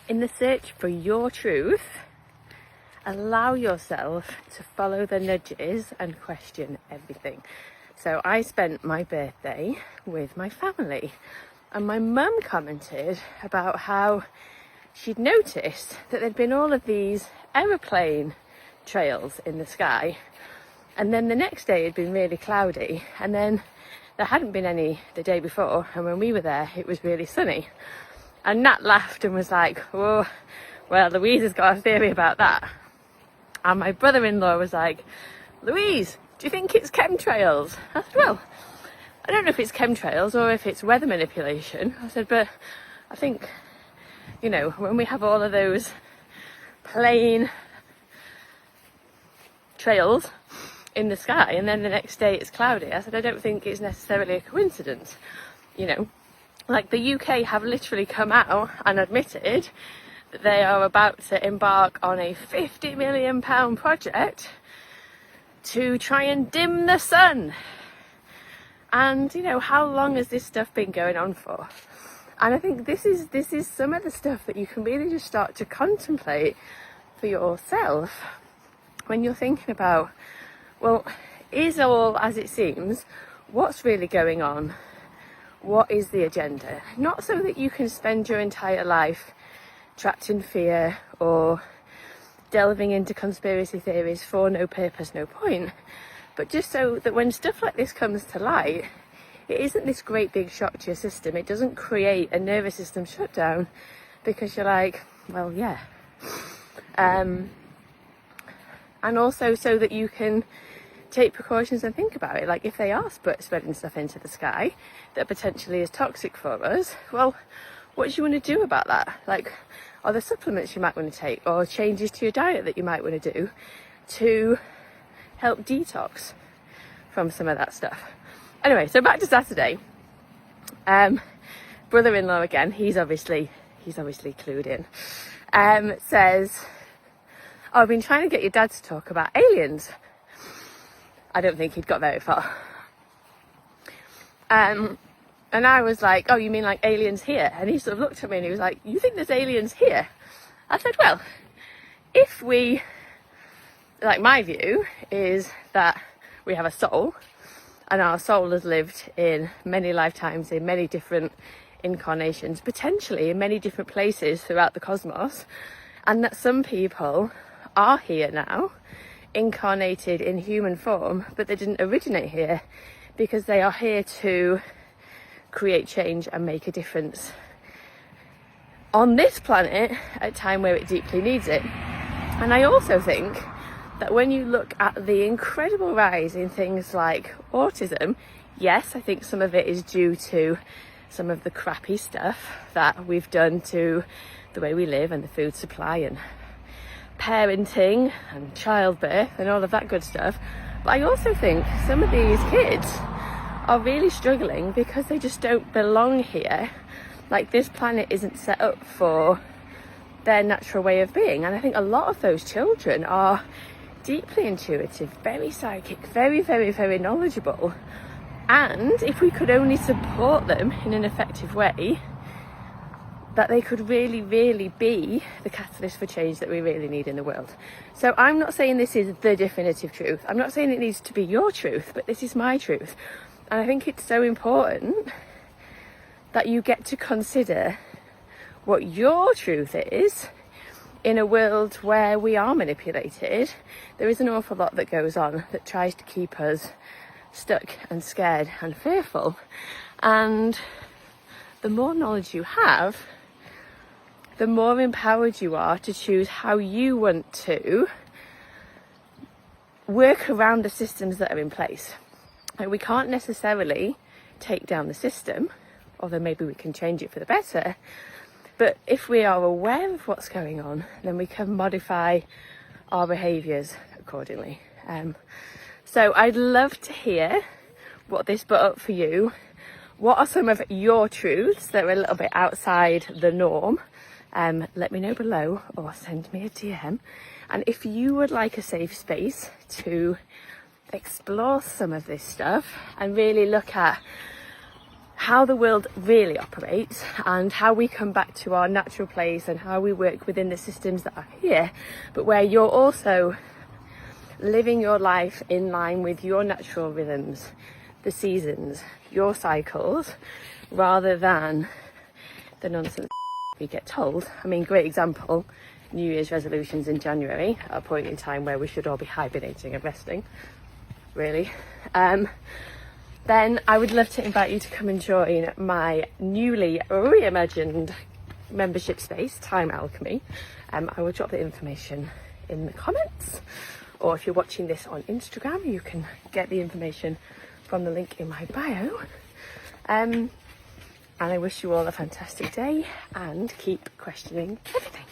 In the search for your truth, allow yourself to follow the nudges and question everything. So I spent my birthday with my family, and my mum commented about how she'd noticed that there'd been all of these aeroplane trails in the sky, and then the next day had been really cloudy, and then there hadn't been any the day before, and when we were there it was really sunny. And Nat laughed and was like, oh, well, Louise has got a theory about that. And my brother-in-law was like, Louise, do you think it's chemtrails? I said, well, I don't know if it's chemtrails or if it's weather manipulation. I said, but I think, you know, when we have all of those plain trails in the sky and then the next day it's cloudy, I said, I don't think it's necessarily a coincidence. You know, like the UK have literally come out and admitted that they are about to embark on a £50 million project to try and dim the sun. And, you know, how long has this stuff been going on for? And I think this is some of the stuff that you can really just start to contemplate for yourself when you're thinking about, well, is all as it seems? What's really going on? What is the agenda? Not so that you can spend your entire life trapped in fear or delving into conspiracy theories for no purpose, no point, but just so that when stuff like this comes to light, it isn't this great big shock to your system. It doesn't create a nervous system shutdown because you're like, well, yeah. And also so that you can take precautions and think about it. Like if they are spreading stuff into the sky that potentially is toxic for us, well, what do you want to do about that? Like, are there supplements you might want to take or changes to your diet that you might want to do to help detox from some of that stuff? Anyway, so back to Saturday. Brother-in-law again, he's obviously clued in, says, oh, I've been trying to get your dad to talk about aliens. I don't think he'd got very far. And I was like, oh, you mean like aliens here? And he sort of looked at me and he was like, you think there's aliens here? I said, well, if we, like my view is that we have a soul and our soul has lived in many lifetimes, in many different incarnations, potentially in many different places throughout the cosmos, and that some people are here now, incarnated in human form, but they didn't originate here because they are here to create change and make a difference on this planet at a time where it deeply needs it. And I also think that when you look at the incredible rise in things like autism, yes, I think some of it is due to some of the crappy stuff that we've done to the way we live and the food supply and parenting and childbirth and all of that good stuff. But I also think some of these kids are really struggling because they just don't belong here. Like, this planet isn't set up for their natural way of being. And I think a lot of those children are deeply intuitive, very psychic, very, very, very knowledgeable. And if we could only support them in an effective way, that they could really, really be the catalyst for change that we really need in the world. So I'm not saying this is the definitive truth. I'm not saying it needs to be your truth, but this is my truth. And I think it's so important that you get to consider what your truth is in a world where we are manipulated. There is an awful lot that goes on that tries to keep us stuck and scared and fearful. And the more knowledge you have, the more empowered you are to choose how you want to work around the systems that are in place. Like, we can't necessarily take down the system, although maybe we can change it for the better. But if we are aware of what's going on, then we can modify our behaviours accordingly. So I'd love to hear what this brought up for you. What are some of your truths that are a little bit outside the norm? Let me know below or send me a DM. And if you would like a safe space to explore some of this stuff and really look at how the world really operates and how we come back to our natural place and how we work within the systems that are here, but where you're also living your life in line with your natural rhythms, the seasons, your cycles, rather than the nonsense we get told. I mean, great example, New Year's resolutions in January, at a point in time where we should all be hibernating and resting, really. Then I would love to invite you to come and join my newly reimagined membership space, Time Alchemy. I will drop the information in the comments, or if you're watching this on Instagram, you can get the information from the link in my bio. And I wish you all a fantastic day and keep questioning everything.